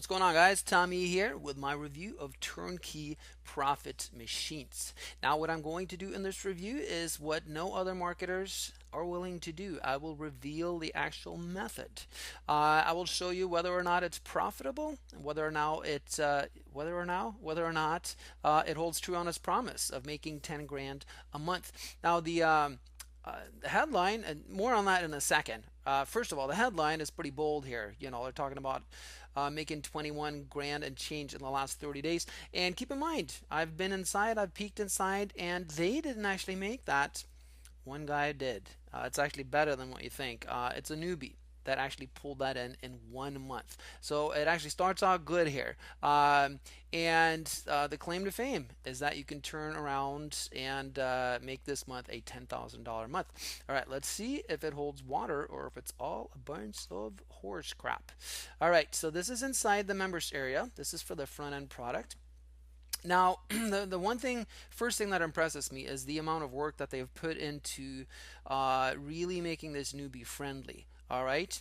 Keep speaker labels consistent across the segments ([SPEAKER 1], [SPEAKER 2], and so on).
[SPEAKER 1] What's going on, guys? Tommy here with my review of Turnkey Profit Machines. Now, what I'm going to do in this review is what no other marketers are willing to do. I will reveal the actual method. I will show you whether or not it's profitable, whether or not it holds true on its promise of making 10 grand a month. Now, the headline, and more on that in a second. First of all, the headline is pretty bold here. You know, they're talking about making 21 grand and change in the last 30 days. And keep in mind, I've been inside, I've peeked inside, and they didn't actually make that. One guy did. It's actually better than what you think. It's a newbie that actually pulled that in 1 month. So it actually starts out good here. And the claim to fame is that you can turn around and make this month a $10,000 month. All right, let's see if it holds water or if it's all a bunch of horse crap. All right, so this is inside the members area. This is for the front end product. Now, the first thing that impresses me is the amount of work that they've put into really making this newbie friendly. All right.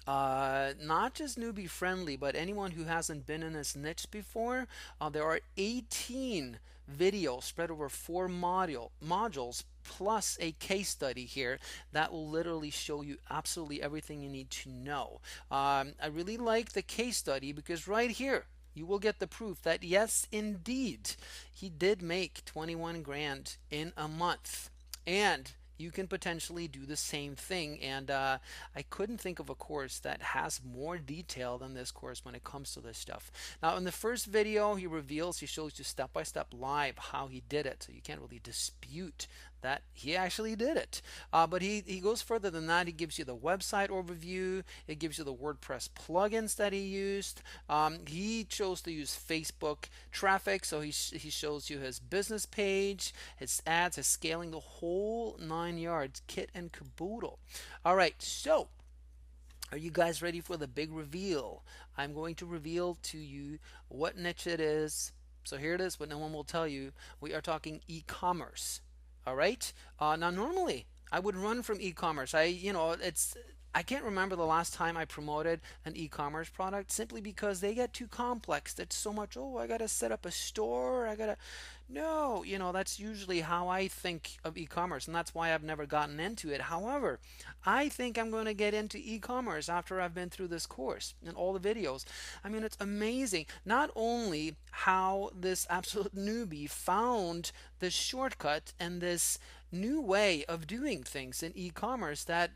[SPEAKER 1] Not just newbie friendly, but anyone who hasn't been in this niche before. There are 18 videos spread over four modules plus a case study here that will literally show you absolutely everything you need to know. I really like the case study because right here you will get the proof that yes, indeed, he did make 21 grand in a month. And you can potentially do the same thing. And I couldn't think of a course that has more detail than this course when it comes to this stuff. Now, in the first video, he shows you step by step live how he did it. So you can't really dispute that he actually did it. But he goes further than that. He gives you the website overview. It gives you the WordPress plugins that he used. He chose to use Facebook traffic, so he shows you his business page, his ads, his scaling, the whole 9 yards, kit and caboodle. All right, so are you guys ready for the big reveal? I'm going to reveal to you what niche it is. So here it is, but no one will tell you. We are talking e-commerce. All right. Now, normally I would run from e-commerce. I can't remember the last time I promoted an e-commerce product simply because they get too complex. That's so much. Oh, I gotta set up a store. I gotta. No, that's usually how I think of e-commerce, and that's why I've never gotten into it. However, I think I'm going to get into e-commerce after I've been through this course and all the videos. I mean, it's amazing. Not only how this absolute newbie found this shortcut and this new way of doing things in e-commerce that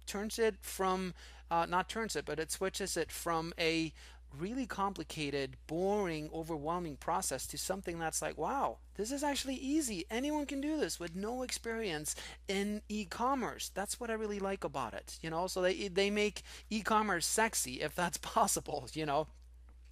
[SPEAKER 1] turns it from not turns it, but it switches it from a really complicated, boring, overwhelming process to something that's like, wow, this is actually easy. Anyone can do this with no experience in e-commerce. That's what I really like about it. So they make e-commerce sexy if that's possible.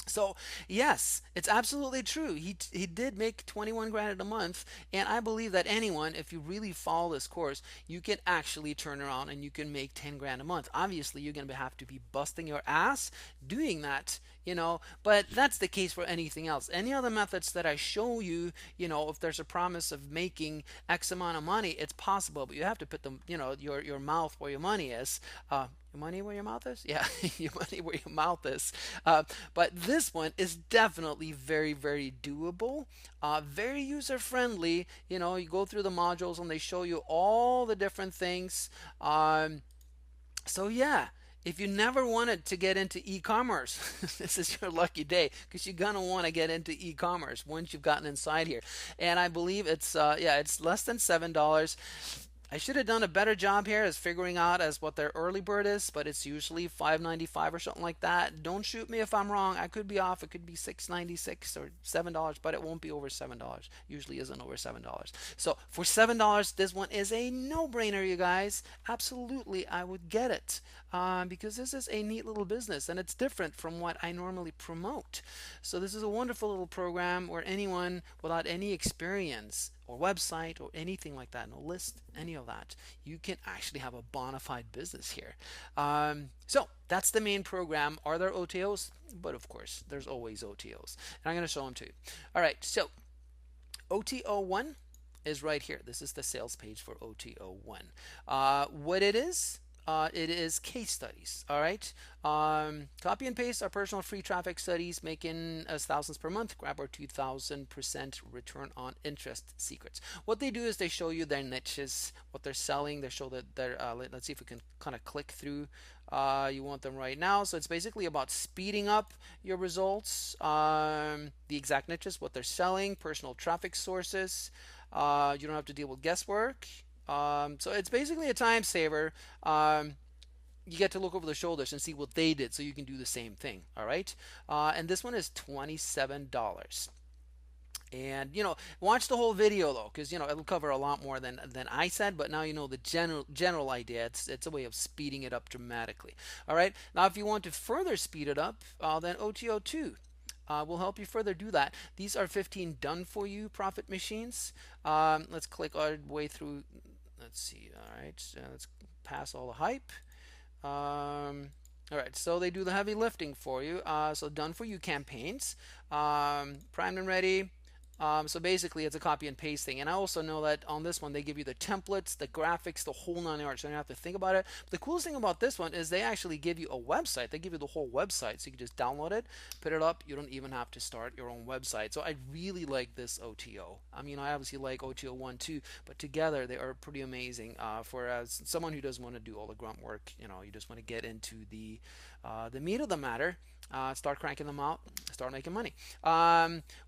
[SPEAKER 1] So yes, it's absolutely true. He did make 21 grand a month, and I believe that anyone, if you really follow this course, you can actually turn around and you can make 10 grand a month. Obviously, you're gonna have to be busting your ass doing that. But that's the case for anything else. Any other methods that I show you, if there's a promise of making X amount of money, it's possible, but you have to put your mouth where your money is. Your money where your mouth is? Yeah, your money where your mouth is. But this one is definitely very, very doable, very user friendly. You go through the modules and they show you all the different things. So, yeah. If you never wanted to get into e-commerce, this is your lucky day because you're gonna want to get into e-commerce once you've gotten inside here. And I believe it's less than $7. I should have done a better job here as figuring out as what their early bird is, but it's usually $5.95 or something like that. Don't shoot me if I'm wrong. I could be off. It could be $6.96 or $7, but it won't be over $7. Usually isn't over $7. So for $7, this one is a no-brainer, you guys. Absolutely, I would get it because this is a neat little business and it's different from what I normally promote. So this is a wonderful little program where anyone without any experience or website or anything like that, no list, any of that, you can actually have a bona fide business here. So that's the main program. Are there OTOs? But of course, there's always OTOs. And I'm going to show them to you. All right, so OTO1 is right here. This is the sales page for OTO1. What it is, it is case studies. All right. Copy and paste our personal free traffic studies, making us thousands per month. Grab our 2,000% return on interest secrets. What they do is they show you their niches, what they're selling. They show that they're, let's see if we can kind of click through. You want them right now. So it's basically about speeding up your results, the exact niches, what they're selling, personal traffic sources. You don't have to deal with guesswork. So it's basically a time saver. You get to look over the shoulders and see what they did so you can do the same thing. All right. And this one is $27. And watch the whole video though, because it'll cover a lot more than I said. But now you know the general idea. It's a way of speeding it up dramatically. All right. Now, if you want to further speed it up, then OTO2 will help you further do that. These are 15 done for you profit machines. Let's click our way through. Let's see. All right. Let's pass all the hype. All right, so they do the heavy lifting for you. So done for you campaigns, primed and ready. So basically, it's a copy and paste thing. And I also know that on this one, they give you the templates, the graphics, the whole 9 yards. So you don't have to think about it. But the coolest thing about this one is they actually give you a website. They give you the whole website. So you can just download it, put it up. You don't even have to start your own website. So I really like this OTO. I mean, I obviously like OTO 1 too, but together they are pretty amazing. For as someone who doesn't want to do all the grunt work, you just want to get into the meat of the matter. Start cranking them out, start making money.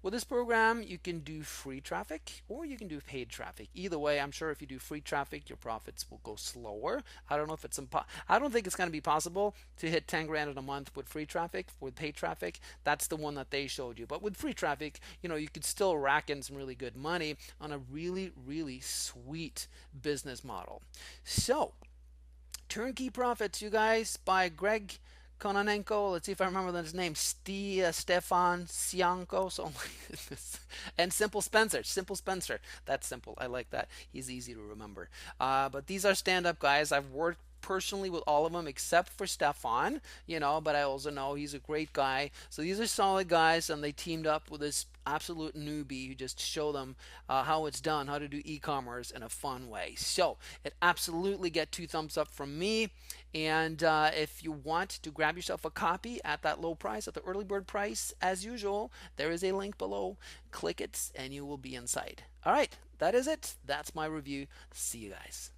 [SPEAKER 1] With this program, you can do free traffic or you can do paid traffic. Either way, I'm sure if you do free traffic, your profits will go slower. I don't know if it's I don't think it's going to be possible to hit 10 grand in a month with free traffic. With paid traffic, that's the one that they showed you. But with free traffic, you could still rack in some really good money on a really, really sweet business model. So, Turnkey Profits, you guys, by Greg Kononenko. Let's see if I remember his name. Stefan Sianko. So, and Simple Spencer. Simple Spencer. That's simple. I like that. He's easy to remember. But these are stand-up guys. I've worked personally with all of them except for Stefan, but I also know he's a great guy. So these are solid guys, and they teamed up with this absolute newbie who just show them how it's done, how to do e-commerce in a fun way. So it absolutely get 2 thumbs up from me. And if you want to grab yourself a copy at that low price, at the early bird price, as usual, there is a link below. Click it and you will be inside. All right, that is it. That's my review. See you guys.